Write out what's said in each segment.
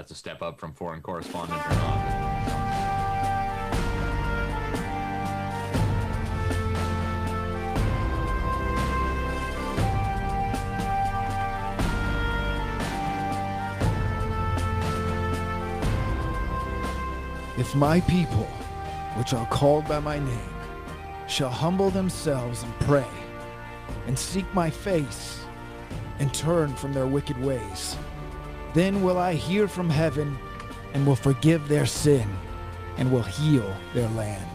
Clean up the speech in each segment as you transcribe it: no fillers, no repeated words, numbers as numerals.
that's a step up from foreign correspondent or not. If my people, which are called by my name, shall humble themselves and pray, and seek my face, and turn from their wicked ways, then will I hear from heaven, and will forgive their sin, and will heal their land.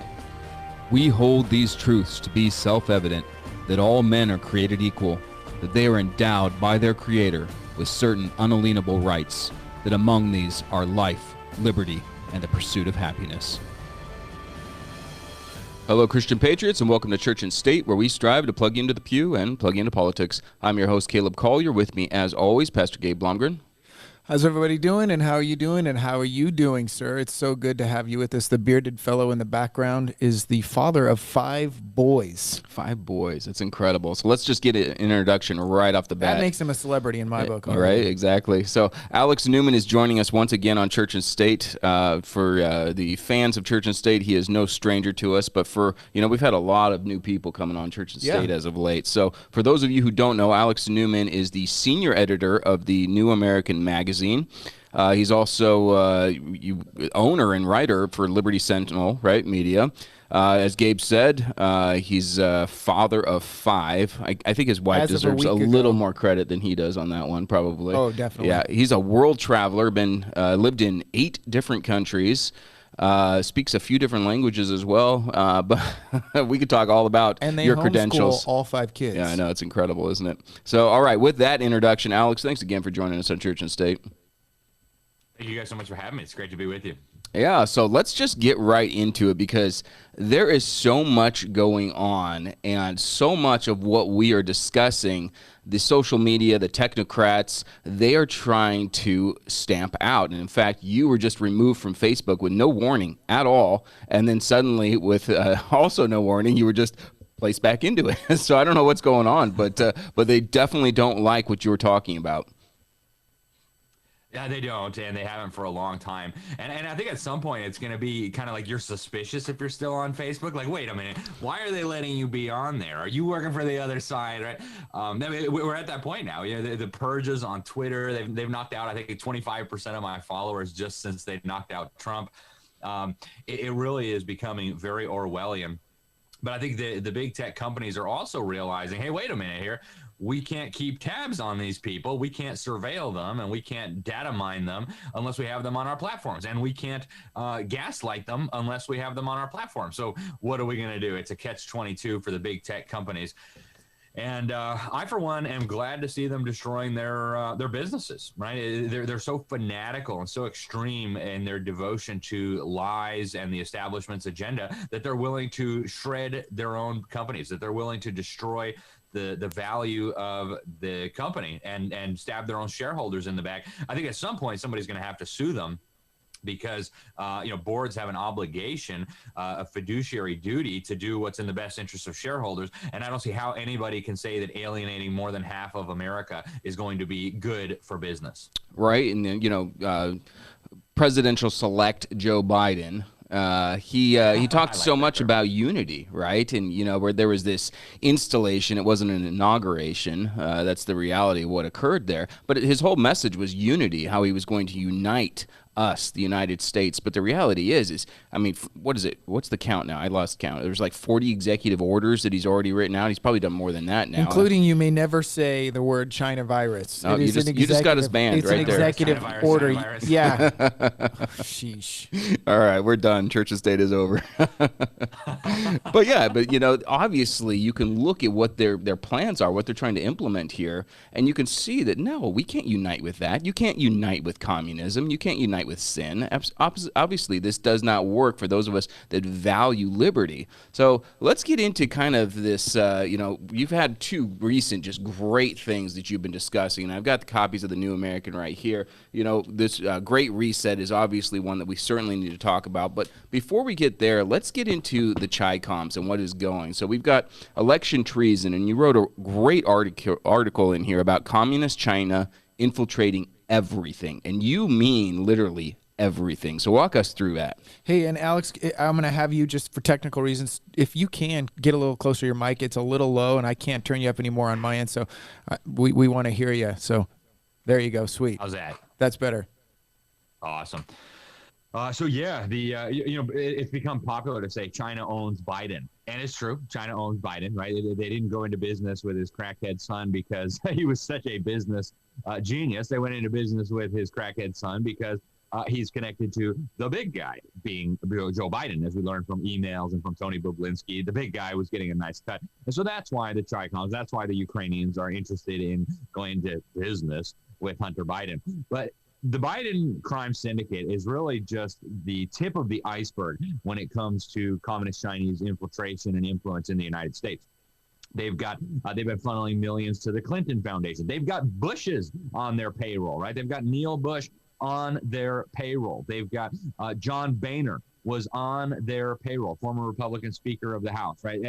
We hold these truths to be self-evident, that all men are created equal, that they are endowed by their Creator with certain unalienable rights, that among these are life, liberty, and the pursuit of happiness. Hello, Christian Patriots, and welcome to Church and State, where we strive to plug you into the pew and plug you into politics. I'm your host, Caleb Collier. With me, as always, Pastor Gabe Blomgren. How's everybody doing, and how are you doing, and how are you doing, sir? It's so good to have you with us. The bearded fellow in the background is the father of 5 boys. 5 boys. That's incredible. So let's just get an introduction right off the bat. That makes him a celebrity in my book. All right, exactly. So Alex Newman is joining us once again on Church and State. For the fans of Church and State, he is no stranger to us, but we've had a lot of new people coming on Church and State as of late. So for those of you who don't know, Alex Newman is the senior editor of the New American Magazine. He's also owner and writer for Liberty Sentinel, right, media. As Gabe said, he's a father of 5. I think his wife deserves a little more credit than he does on that one, probably. Oh, definitely. Yeah, he's a world traveler, lived in 8 different countries. Speaks a few different languages as well, but we could talk all about your credentials. All 5 kids. Yeah, I know. It's incredible, isn't it? So, all right, with that introduction, Alex, thanks again for joining us on Church and State. Thank you guys so much for having me. It's great to be with you. Yeah, so let's just get right into it, because there is so much going on, and so much of what we are discussing, the social media, the technocrats, they are trying to stamp out. And in fact, you were just removed from Facebook with no warning at all, and then suddenly with also no warning, you were just placed back into it. So I don't know what's going on, but they definitely don't like what you were talking about. Yeah, they don't, and they haven't for a long time. And I think at some point it's going to be kind of like you're suspicious if you're still on Facebook. Like, wait a minute, why are they letting you be on there? Are you working for the other side, right? We're at that point now. The purges on Twitter, they've knocked out, I think, 25% of my followers just since they knocked out Trump. It really is becoming very Orwellian. But I think the big tech companies are also realizing, hey, wait a minute here. We can't keep tabs on these people. We can't surveil them, and we can't data mine them unless we have them on our platforms. And we can't gaslight them unless we have them on our platform. So what are we going to do? It's a catch-22 for the big tech companies. And I, for one, am glad to see them destroying their businesses, right? They're so fanatical and so extreme in their devotion to lies and the establishment's agenda that they're willing to shred their own companies, that they're willing to destroy the value of the company and stab their own shareholders in the back. I think at some point somebody's going to have to sue them, because boards have an obligation, a fiduciary duty to do what's in the best interest of shareholders. And I don't see how anybody can say that alienating more than half of America is going to be good for business. Right. And then, presidential select Joe Biden, he talked so much about unity, right? And, where there was this installation, it wasn't an inauguration. That's the reality of what occurred there. But his whole message was unity, how he was going to unite us, the United States. But the reality is, what is it? What's the count now? I lost count. There's like 40 executive orders that he's already written out. He's probably done more than that now. Including you may never say the word China virus. No, you just got us banned right there. It's an executive order. Yeah. Sheesh. All right, we're done. Church and State is over. But obviously you can look at what their plans are, what they're trying to implement here, and you can see that, no, we can't unite with that. You can't unite with communism. You can't unite with sin. Obviously, this does not work for those of us that value liberty. So let's get into kind of this, you've had 2 recent just great things that you've been discussing, and I've got the copies of the New American right here. This Great Reset is obviously one that we certainly need to talk about, but before we get there, let's get into the Chi-Coms and what is going. So we've got election treason, and you wrote a great article in here about communist China infiltrating everything. And you mean literally everything. So walk us through that. Hey, and Alex, I'm going to have you, just for technical reasons, if you can, get a little closer to your mic. It's a little low, and I can't turn you up anymore on my end, so we want to hear you. So there you go. Sweet. How's that? That's better. Awesome. So yeah, it's become popular to say China owns Biden, and it's true. China owns Biden, right? They didn't go into business with his crackhead son because he was such a business genius. They went into business with his crackhead son because he's connected to the big guy, being Joe Biden, as we learned from emails and from Tony Bobulinski. The big guy was getting a nice cut, and so that's why the Chicoms, that's why the Ukrainians are interested in going to business with Hunter Biden, but. The Biden crime syndicate is really just the tip of the iceberg when it comes to communist Chinese infiltration and influence in the United States. They've been funneling millions to the Clinton Foundation. They've got Bushes on their payroll, right? They've got Neil Bush on their payroll. They've got John Boehner was on their payroll, former Republican Speaker of the House, right?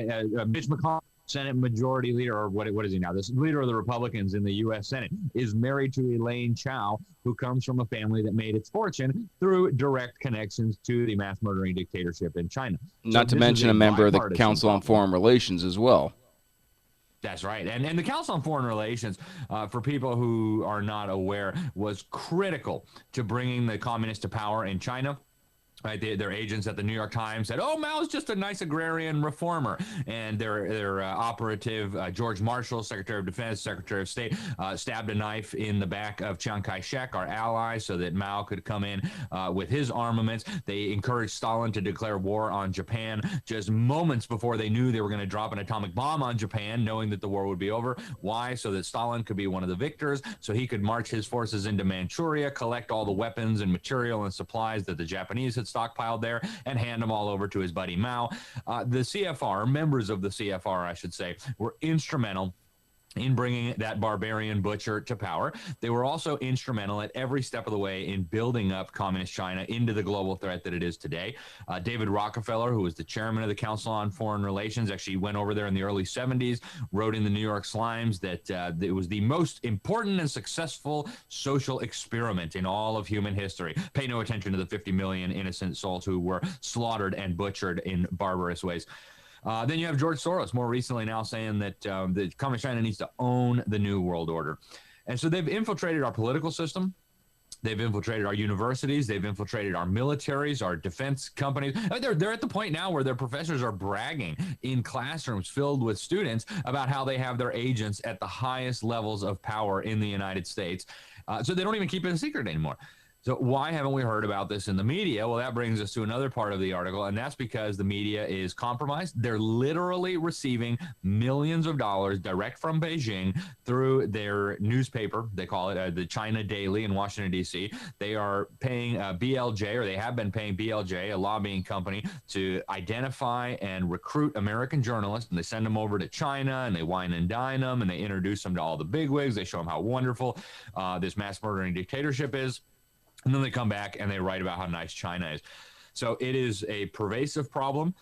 Mitch McConnell, Senate Majority Leader, or what is he now? This leader of the Republicans in the U.S. Senate, is married to Elaine Chao, who comes from a family that made its fortune through direct connections to the mass murdering dictatorship in China. Not to mention a member of the Council on Foreign Relations as well. That's right. And the Council on Foreign Relations, for people who are not aware, was critical to bringing the communists to power in China. Right, their agents at the New York Times said, "Oh, Mao's just a nice agrarian reformer," and their operative George Marshall, Secretary of Defense, Secretary of State, stabbed a knife in the back of Chiang Kai-shek, our ally, so that Mao could come in with his armaments. They encouraged Stalin to declare war on Japan just moments before they knew they were going to drop an atomic bomb on Japan, knowing that the war would be over. Why? So that Stalin could be one of the victors, so he could march his forces into Manchuria, collect all the weapons and material and supplies that the Japanese had stockpiled there, and hand them all over to his buddy Mao. The CFR, members of the CFR, I should say, were instrumental in bringing that barbarian butcher to power. They were also instrumental at every step of the way in building up communist China into the global threat that it is today. David Rockefeller, who was the chairman of the Council on Foreign Relations, actually went over there in the early 70s, wrote in the New York Slimes that it was the most important and successful social experiment in all of human history. Pay no attention to the 50 million innocent souls who were slaughtered and butchered in barbarous ways. Then you have George Soros more recently now saying that communist China needs to own the new world order. And so they've infiltrated our political system. They've infiltrated our universities. They've infiltrated our militaries, our defense companies. They're at the point now where their professors are bragging in classrooms filled with students about how they have their agents at the highest levels of power in the United States. So they don't even keep it a secret anymore. So why haven't we heard about this in the media? Well, that brings us to another part of the article, and that's because the media is compromised. They're literally receiving millions of dollars direct from Beijing through their newspaper. They call it the China Daily in Washington, D.C. They are paying BLJ, or they have been paying BLJ, a lobbying company, to identify and recruit American journalists, and they send them over to China, and they wine and dine them, and they introduce them to all the bigwigs. They show them how wonderful this mass murdering dictatorship is. And then they come back and they write about how nice China is. So it is a pervasive problem.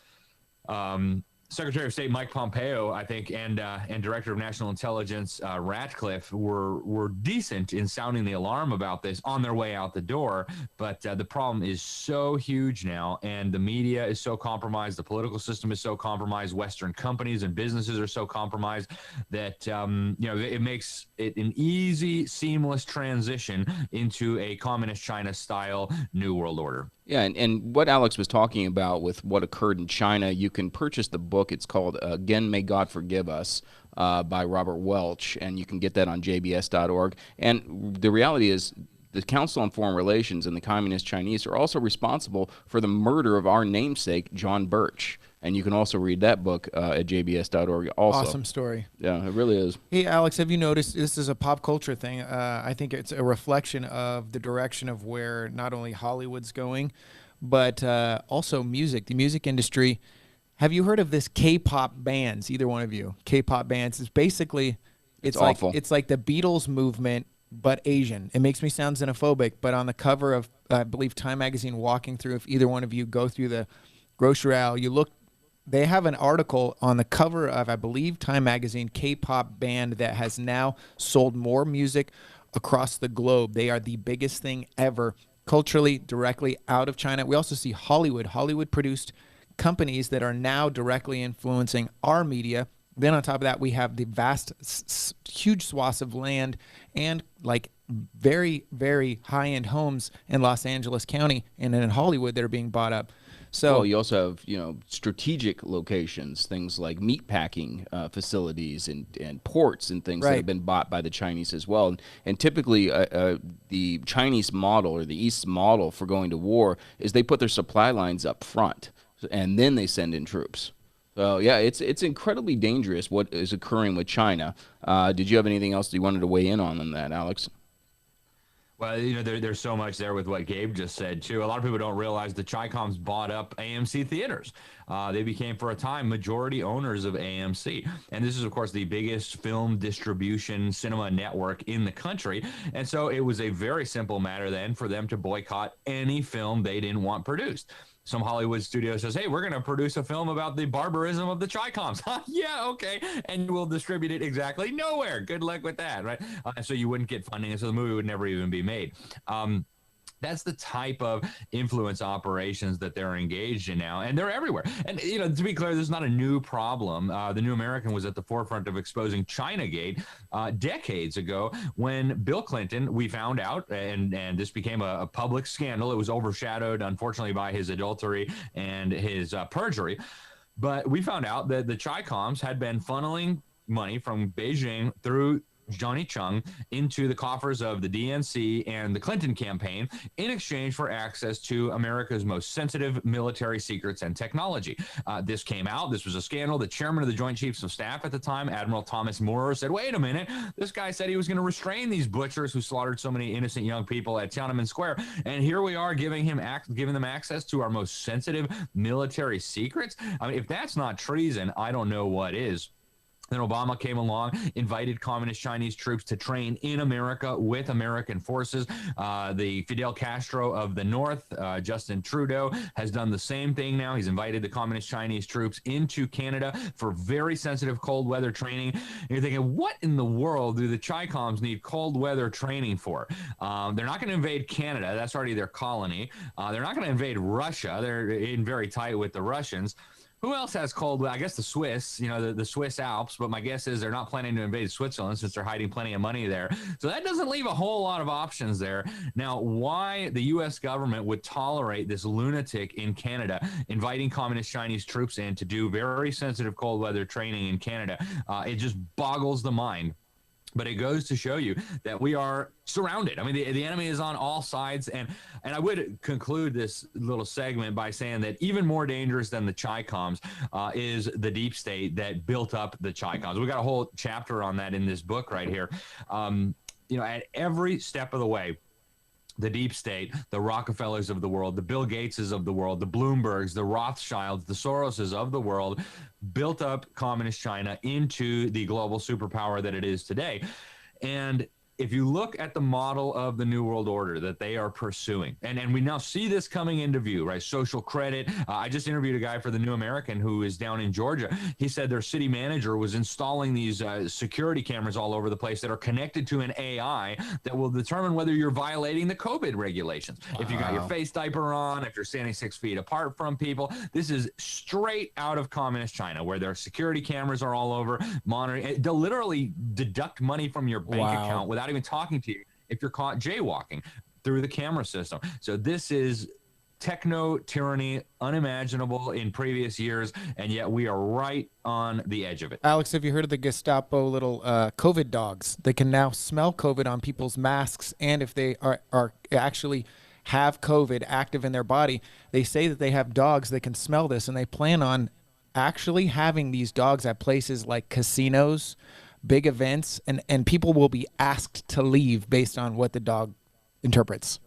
Secretary of State Mike Pompeo, I think, and Director of National Intelligence Ratcliffe were decent in sounding the alarm about this on their way out the door. But the problem is so huge now, and the media is so compromised, the political system is so compromised, Western companies and businesses are so compromised that it makes it an easy, seamless transition into a communist China-style New World Order. Yeah, and what Alex was talking about with what occurred in China, you can purchase the book. It's called Again, May God Forgive Us by Robert Welch, and you can get that on jbs.org. And the reality is the Council on Foreign Relations and the Communist Chinese are also responsible for the murder of our namesake, John Birch. And you can also read that book at jbs.org also. Awesome story. Yeah, it really is. Hey, Alex, have you noticed this is a pop culture thing? I think it's a reflection of the direction of where not only Hollywood's going, but also music, the music industry. Have you heard of this K-pop bands, either one of you? K-pop bands is basically, it's like awful. It's like the Beatles movement, but Asian. It makes me sound xenophobic, but on the cover of, I believe, Time Magazine, walking through, if either one of you go through the grocery aisle, you look, they have an article on the cover of, I believe, Time Magazine, K-pop band that has now sold more music across the globe. They are the biggest thing ever culturally directly out of China. We also see Hollywood. Hollywood produced companies that are now directly influencing our media. Then on top of that, we have the vast, huge swaths of land and like very, very high-end homes in Los Angeles County and in Hollywood that are being bought up. So well, you also have, strategic locations, things like meatpacking facilities and ports and things that have been bought by the Chinese as well. And typically, the Chinese model or the East's model for going to war is they put their supply lines up front, and then they send in troops. So yeah, it's incredibly dangerous what is occurring with China. Did you have anything else that you wanted to weigh in on that, Alex? Well, there's so much there with what Gabe just said, too. A lot of people don't realize the Chi-Coms bought up AMC theaters. They became, for a time, majority owners of AMC. And this is, of course, the biggest film distribution cinema network in the country. And so it was a very simple matter then for them to boycott any film they didn't want produced. Some Hollywood studio says, hey, we're going to produce a film about the barbarism of the Chi-Coms. Yeah, okay. And we'll distribute it exactly nowhere. Good luck with that, right? So you wouldn't get funding, and so the movie would never even be made. That's the type of influence operations that they're engaged in now, and they're everywhere. And, to be clear, this is not a new problem. The New American was at the forefront of exposing Chinagate decades ago when Bill Clinton, we found out, and this became a public scandal. It was overshadowed, unfortunately, by his adultery and his perjury. But we found out that the Chi-Coms had been funneling money from Beijing through Johnny Chung into the coffers of the DNC and the Clinton campaign in exchange for access to America's most sensitive military secrets and technology. This came out. This was a scandal. The chairman of the Joint Chiefs of Staff at the time, Admiral Thomas Moorer, said, wait a minute, this guy said he was going to restrain these butchers who slaughtered so many innocent young people at Tiananmen Square. And here we are giving them access to our most sensitive military secrets. I mean, if that's not treason, I don't know what is. Then Obama came along, invited communist Chinese troops to train in America with American forces. The Fidel Castro of the North, Justin Trudeau, has done the same thing now. He's invited the communist Chinese troops into Canada for very sensitive cold weather training. And you're thinking, what in the world do the Chi-Coms need cold weather training for? They're not going to invade Canada. That's already their colony. They're not going to invade Russia. They're in very tight with the Russians. Who else has cold weather? I guess the Swiss, the Swiss Alps, but my guess is they're not planning to invade Switzerland since they're hiding plenty of money there. So that doesn't leave a whole lot of options there. Now, why the U.S. government would tolerate this lunatic in Canada inviting communist Chinese troops in to do very sensitive cold weather training in Canada, it just boggles the mind. But it goes to show you that we are surrounded. I mean, the enemy is on all sides. And I would conclude this little segment by saying that even more dangerous than the Chi-Coms is the deep state that built up the Chi-Coms. We got a whole chapter on that in this book right here. At every step of the way, the deep state, the Rockefellers of the world, the Bill Gateses of the world, the Bloombergs, the Rothschilds, the Soroses of the world built up communist China into the global superpower that it is today. And if you look at the model of the New World Order that they are pursuing, and we now see this coming into view, right? Social credit. I just interviewed a guy for the New American who is down in Georgia. He said their city manager was installing these security cameras all over the place that are connected to an AI that will determine whether you're violating the COVID regulations. Wow. If you got your face diaper on, if you're standing 6 feet apart from people. This is straight out of communist China, where their security cameras are all over monitoring. They'll literally deduct money from your bank account without even talking to you if you're caught jaywalking through the camera system. So this is techno tyranny, unimaginable in previous years, and yet we are right on the edge of it. Alex, have you heard of the Gestapo little COVID dogs? They can now smell COVID on people's masks, and if they are actually have COVID active in their body, they say that they have dogs that can smell this, and they plan on actually having these dogs at places like casinos, big events, and people will be asked to leave based on what the dog interprets.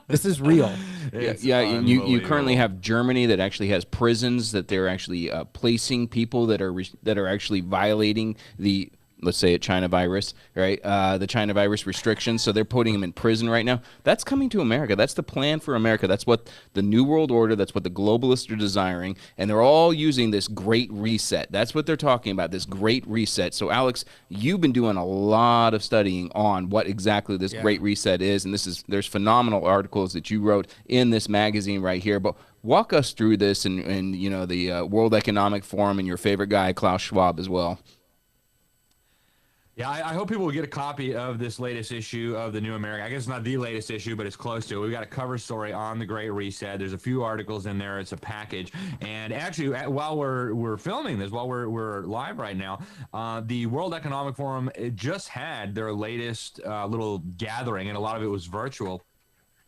This is real. Yeah, you currently have Germany that actually has prisons that they're actually placing people that are actually violating the let's say China virus, right? The China virus restrictions. So they're putting him in prison right now. That's coming to America. That's the plan for America. That's what the New World Order, that's what the globalists are desiring. And they're all using this great reset. That's what they're talking about, this great reset. So Alex, you've been doing a lot of studying on what exactly this great reset is. And there's phenomenal articles that you wrote in this magazine right here. But walk us through this and you know, the World Economic Forum and your favorite guy, Klaus Schwab, as well. Yeah, I hope people will get a copy of this latest issue of the New American. I guess it's not the latest issue, but it's close to it. We've got a cover story on the Great Reset. There's a few articles in there. It's a package. And actually, while we're filming this, while we're live right now, the World Economic Forum just had their latest little gathering, and a lot of it was virtual.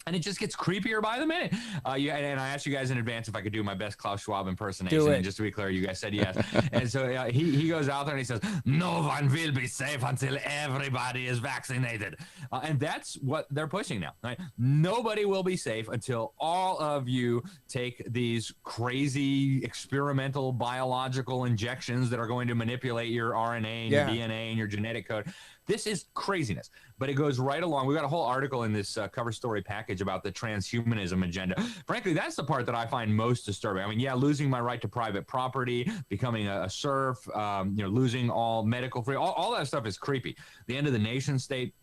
And it just gets creepier by the minute. And I asked you guys in advance if I could do my best Klaus Schwab impersonation. Do it. And just to be clear, you guys said yes. And so he goes out there and he says, "No one will be safe until everybody is vaccinated." And that's what they're pushing now. Right? Nobody will be safe until all of you take these crazy experimental biological injections that are going to manipulate your RNA and your DNA and your genetic code. This is craziness, but it goes right along. We've got a whole article in this cover story package about the transhumanism agenda. Frankly, that's the part that I find most disturbing. I mean, yeah, losing my right to private property, becoming a serf, losing all medical free, all that stuff is creepy. The end of the nation state.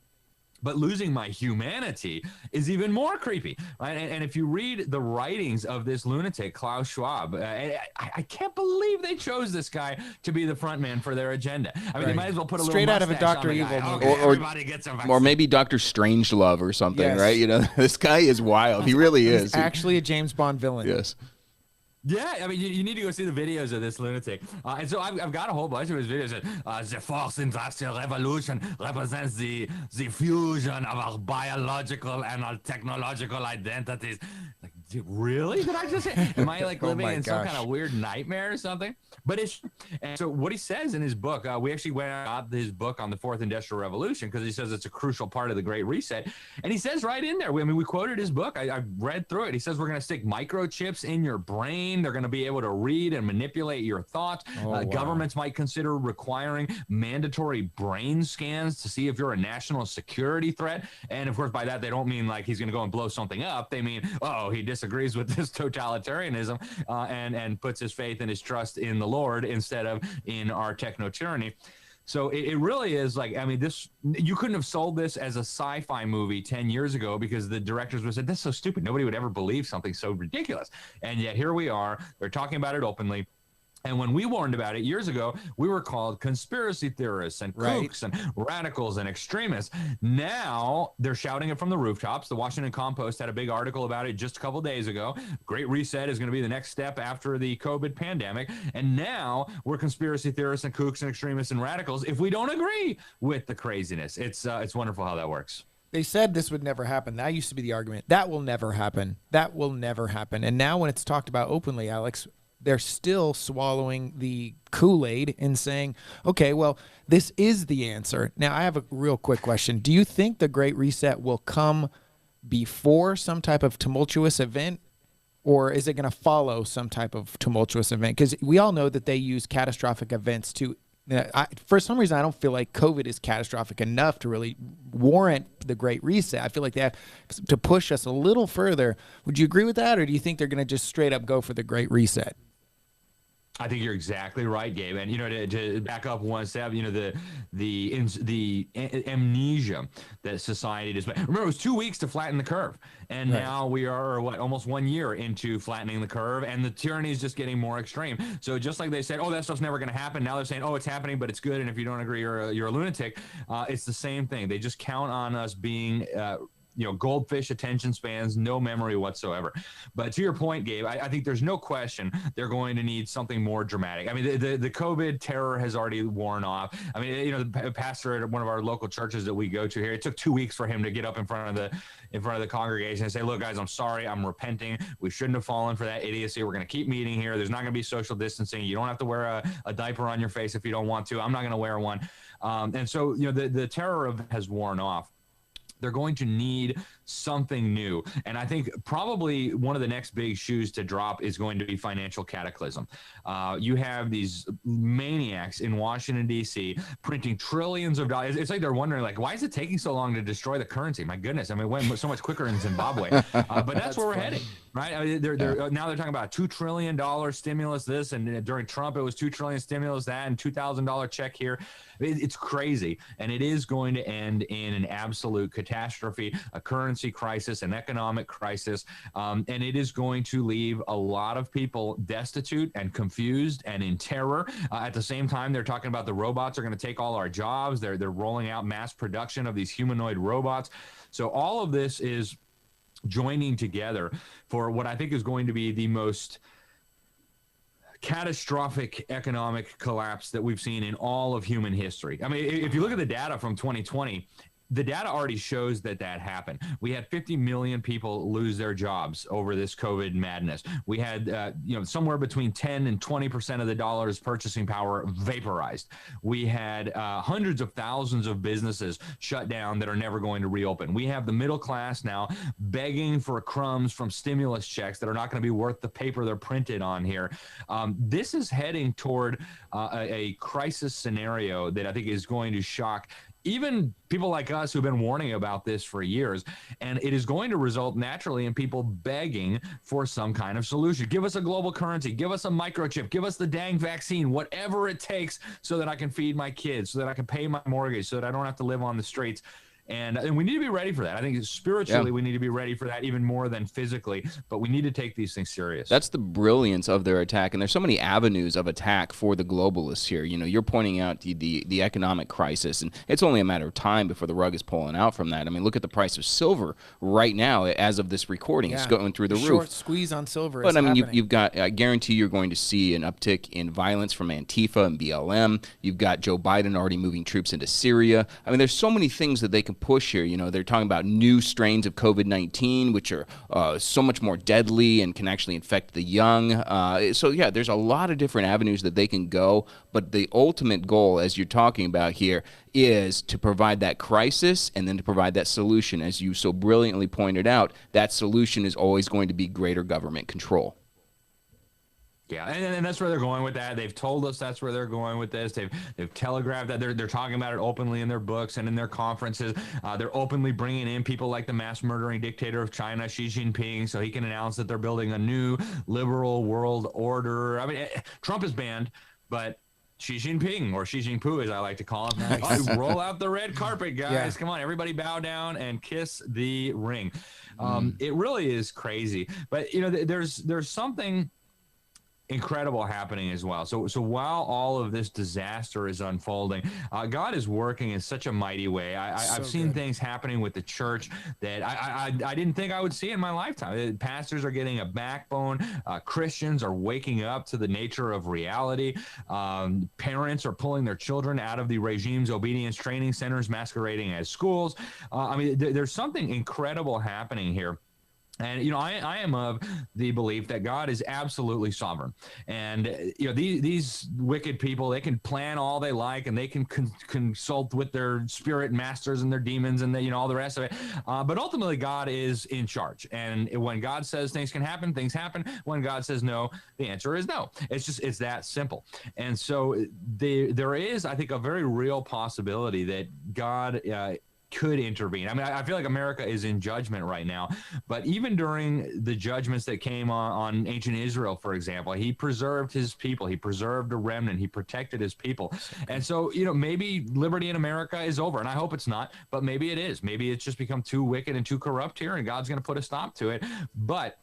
But losing my humanity is even more creepy, right? And if you read the writings of this lunatic, Klaus Schwab, I can't believe they chose this guy to be the front man for their agenda. I mean, they might as well put a straight little out of a Dr. Evil movie. Everybody gets a vaccine. Or maybe Dr. Strangelove or something, right? You know, this guy is wild. He really is. He's actually a James Bond villain. Yes. Yeah, I mean, you need to go see the videos of this lunatic. And so I've got a whole bunch of his videos. The fourth industrial revolution represents the fusion of our biological and our technological identities. Like, dude, really? Did I just say? Am I like living in some kind of weird nightmare or something? But and so what he says in his book, we actually went out and got his book on the fourth industrial revolution because he says it's a crucial part of the Great Reset. And he says right in there, I mean, we quoted his book. I read through it. He says we're going to stick microchips in your brain. They're going to be able to read and manipulate your thoughts. Governments might consider requiring mandatory brain scans to see if you're a national security threat. And of course, by that, they don't mean like he's going to go and blow something up. They mean, he disagrees with this totalitarianism and puts his faith and his trust in the Lord instead of in our techno-tyranny. So it really is like, I mean, you couldn't have sold this as a sci-fi movie 10 years ago because the directors would have said, "This is so stupid. Nobody would ever believe something so ridiculous." And yet here we are. They're talking about it openly. And when we warned about it years ago, we were called conspiracy theorists and kooks and radicals and extremists. Now they're shouting it from the rooftops. The Washington Compost had a big article about it just a couple days ago. Great Reset is going to be the next step after the COVID pandemic. And now we're conspiracy theorists and kooks and extremists and radicals if we don't agree with the craziness. It's wonderful how that works. They said this would never happen. That used to be the argument. That will never happen. That will never happen. And now when it's talked about openly, Alex, they're still swallowing the Kool-Aid and saying, okay, well, this is the answer. Now, I have a real quick question. Do you think the Great Reset will come before some type of tumultuous event, or is it going to follow some type of tumultuous event? Because we all know that they use catastrophic events to for some reason, I don't feel like COVID is catastrophic enough to really warrant the Great Reset. I feel like they have to push us a little further. Would you agree with that, or do you think they're going to just straight up go for the Great Reset? I think you're exactly right, Gabe. And, to back up one step, the amnesia that society does. Remember, it was 2 weeks to flatten the curve. And now we are, almost 1 year into flattening the curve. And the tyranny is just getting more extreme. So just like they said, that stuff's never going to happen. Now they're saying, it's happening, but it's good. And if you don't agree, you're a lunatic. It's the same thing. They just count on us being goldfish attention spans, no memory whatsoever. But to your point, Gabe, I think there's no question they're going to need something more dramatic. I mean, the COVID terror has already worn off. I mean, the pastor at one of our local churches that we go to here, it took 2 weeks for him to get up in front of the congregation and say, "Look, guys, I'm sorry. I'm repenting. We shouldn't have fallen for that idiocy. We're going to keep meeting here. There's not going to be social distancing. You don't have to wear a diaper on your face if you don't want to. I'm not going to wear one." And so, the terror has worn off. They're going to need something new. And I think probably one of the next big shoes to drop is going to be financial cataclysm. You have these maniacs in Washington, D.C. printing trillions of dollars. It's like they're wondering, like, why is it taking so long to destroy the currency? My goodness. I mean, it went so much quicker in Zimbabwe. But that's where we're heading, right? I mean, now they're talking about a $2 trillion stimulus this, and during Trump, it was $2 trillion stimulus that, and $2,000 check here. It's crazy. And it is going to end in an absolute catastrophe, a currency crisis, an economic crisis. And it is going to leave a lot of people destitute and confused and in terror. At the same time, they're talking about the robots are going to take all our jobs. They're rolling out mass production of these humanoid robots. So all of this is joining together for what I think is going to be the most catastrophic economic collapse that we've seen in all of human history. I mean, if you look at the data from 2020, the data already shows that happened. We had 50 million people lose their jobs over this COVID madness. We had, somewhere between 10 and 20% of the dollar's purchasing power vaporized. We had hundreds of thousands of businesses shut down that are never going to reopen. We have the middle class now begging for crumbs from stimulus checks that are not going to be worth the paper they're printed on here. This is heading toward a crisis scenario that I think is going to shock even people like us who've been warning about this for years. And it is going to result naturally in people begging for some kind of solution. Give us a global currency, give us a microchip, give us the dang vaccine, whatever it takes so that I can feed my kids, so that I can pay my mortgage, so that I don't have to live on the streets. And we need to be ready for that. I think spiritually, we need to be ready for that even more than physically, but we need to take these things serious. That's the brilliance of their attack. And there's so many avenues of attack for the globalists here. You know, you're pointing out the economic crisis, and it's only a matter of time before the rug is pulling out from that. I mean, look at the price of silver right now as of this recording. It's going through the roof. Short squeeze on silver. But I mean, you've got, I guarantee you're going to see an uptick in violence from Antifa and BLM. You've got Joe Biden already moving troops into Syria. I mean, there's so many things that they can push here. You know, they're talking about new strains of COVID-19, which are so much more deadly and can actually infect the young. So, yeah, there's a lot of different avenues that they can go. But the ultimate goal, as you're talking about here, is to provide that crisis and then to provide that solution. As you so brilliantly pointed out, that solution is always going to be greater government control. Yeah, and that's where they're going with that. They've told us that's where they're going with this. They've telegraphed that. They're talking about it openly in their books and in their conferences. They're openly bringing in people like the mass murdering dictator of China, Xi Jinping, so he can announce that they're building a new liberal world order. I mean, Trump is banned, but Xi Jinping, or Xi Jinping as I like to call him, nice. Roll out the red carpet, guys. Yeah. Come on, everybody bow down and kiss the ring. It really is crazy. But, you know, there's something incredible happening as well. So while all of this disaster is unfolding, God is working in such a mighty way. I've seen things happening with the church that I didn't think I would see in my lifetime. Pastors are getting a backbone. Christians are waking up to the nature of reality. Parents are pulling their children out of the regime's obedience training centers masquerading as schools. I mean, there's something incredible happening here. And, you know, I am of the belief that God is absolutely sovereign. And, you know, these wicked people, they can plan all they like, and they can consult with their spirit masters and their demons and, all the rest of it. But ultimately, God is in charge. And when God says things can happen, things happen. When God says no, the answer is no. It's that simple. And so there is, I think, a very real possibility that God could intervene. I mean, I feel like America is in judgment right now, but even during the judgments that came on ancient Israel, for example, he preserved his people, he preserved a remnant, he protected his people. And so, you know, maybe liberty in America is over, and I hope it's not, but maybe it is. Maybe it's just become too wicked and too corrupt here, and God's going to put a stop to it. But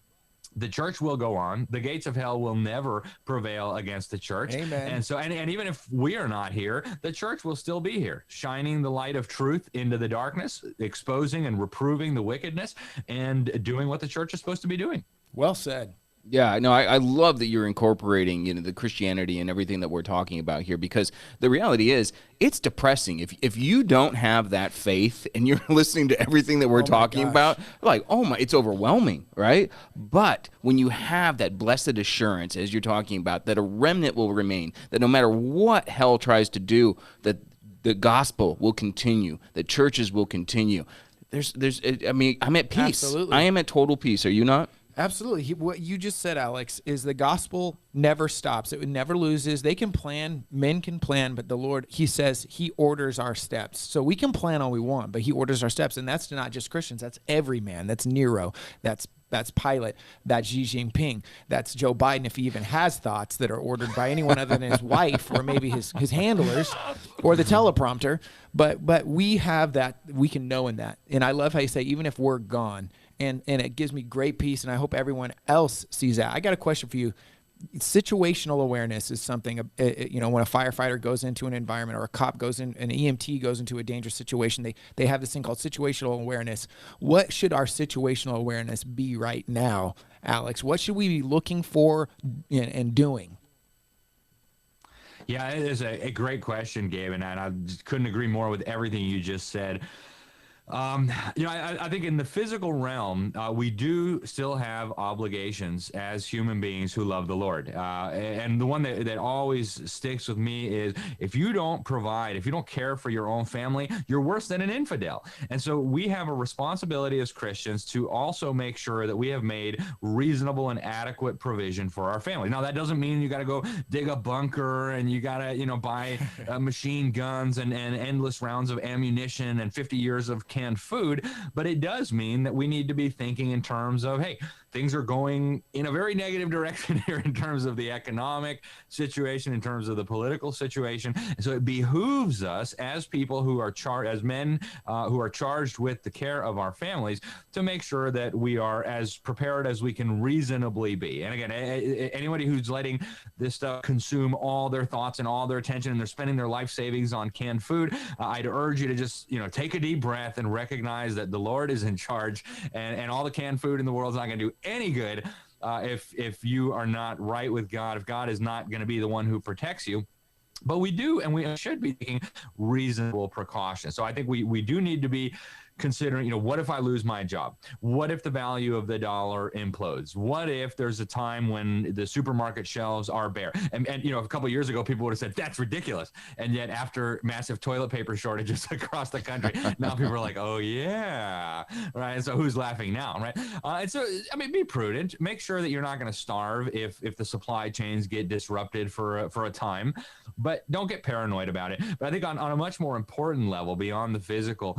the church will go on. The gates of hell will never prevail against the church. Amen. And so, and even if we are not here, the church will still be here, shining the light of truth into the darkness, exposing and reproving the wickedness, and doing what the church is supposed to be doing. Well said. Yeah, no, I love that you're incorporating, the Christianity and everything that we're talking about here, because the reality is it's depressing. If you don't have that faith and you're listening to everything that we're talking about, like, it's overwhelming, right? But when you have that blessed assurance, as you're talking about, that a remnant will remain, that no matter what hell tries to do, that the gospel will continue, that churches will continue, I mean, I'm at peace. Absolutely. I am at total peace. Are you not? Absolutely. What you just said, Alex, is the gospel never stops. It never loses. They can plan, men can plan, but the Lord, he says he orders our steps. So we can plan all we want, but he orders our steps. And that's not just Christians. That's every man. That's Nero. That's Pilate. That's Xi Jinping. That's Joe Biden, if he even has thoughts that are ordered by anyone other than his wife or maybe his handlers or the teleprompter. But we have that. We can know in that. And I love how you say, even if we're gone, and it gives me great peace, and I hope everyone else sees that. I got a question for you. Situational awareness is something, when a firefighter goes into an environment or a cop goes in, an EMT goes into a dangerous situation, they have this thing called situational awareness. What should our situational awareness be right now, Alex? What should we be looking for and doing? Yeah, it is a great question, Gabe, and I just couldn't agree more with everything you just said. I think in the physical realm, we do still have obligations as human beings who love the Lord. And the one that always sticks with me is if you don't provide, if you don't care for your own family, you're worse than an infidel. And so we have a responsibility as Christians to also make sure that we have made reasonable and adequate provision for our family. Now, that doesn't mean you got to go dig a bunker and you got to, buy machine guns and endless rounds of ammunition and 50 years of canned food, but it does mean that we need to be thinking in terms of, hey, things are going in a very negative direction here in terms of the economic situation, in terms of the political situation. And so it behooves us as people who are as men who are charged with the care of our families to make sure that we are as prepared as we can reasonably be. And again, anybody who's letting this stuff consume all their thoughts and all their attention, and they're spending their life savings on canned food, I'd urge you to just, take a deep breath and recognize that the Lord is in charge, and all the canned food in the world is not going to do any good if you are not right with God, if God is not going to be the one who protects you. But we do, and we should be taking reasonable precautions. So I think we do need to be considering, what if I lose my job? What if the value of the dollar implodes? What if there's a time when the supermarket shelves are bare? And a couple of years ago, people would have said, that's ridiculous. And yet after massive toilet paper shortages across the country, now people are like, oh yeah, right? And so who's laughing now, right? And so, be prudent. Make sure that you're not going to starve if the supply chains get disrupted for a time, but don't get paranoid about it. But I think on a much more important level, beyond the physical,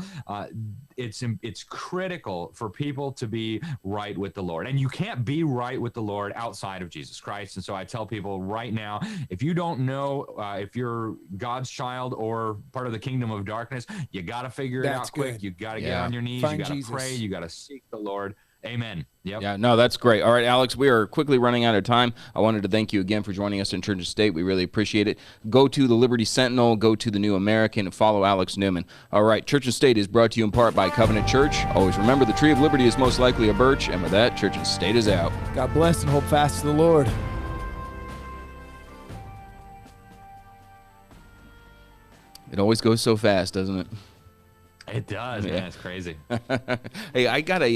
it's critical for people to be right with the Lord. And you can't be right with the Lord outside of Jesus Christ. And so I tell people right now, if you don't know if you're God's child or part of the kingdom of darkness, you got to figure it out quick. You got to get on your knees. You got to pray. You got to seek the Lord. Amen. Yep. Yeah, no, that's great. All right, Alex, we are quickly running out of time. I wanted to thank you again for joining us in Church and State. We really appreciate it. Go to the Liberty Sentinel, go to the New American, and follow Alex Newman. All right, Church and State is brought to you in part by Covenant Church. Always remember, the tree of liberty is most likely a birch. And with that, Church and State is out. God bless and hold fast to the Lord. It always goes so fast, doesn't it? It does, man. It's crazy. Hey, I got a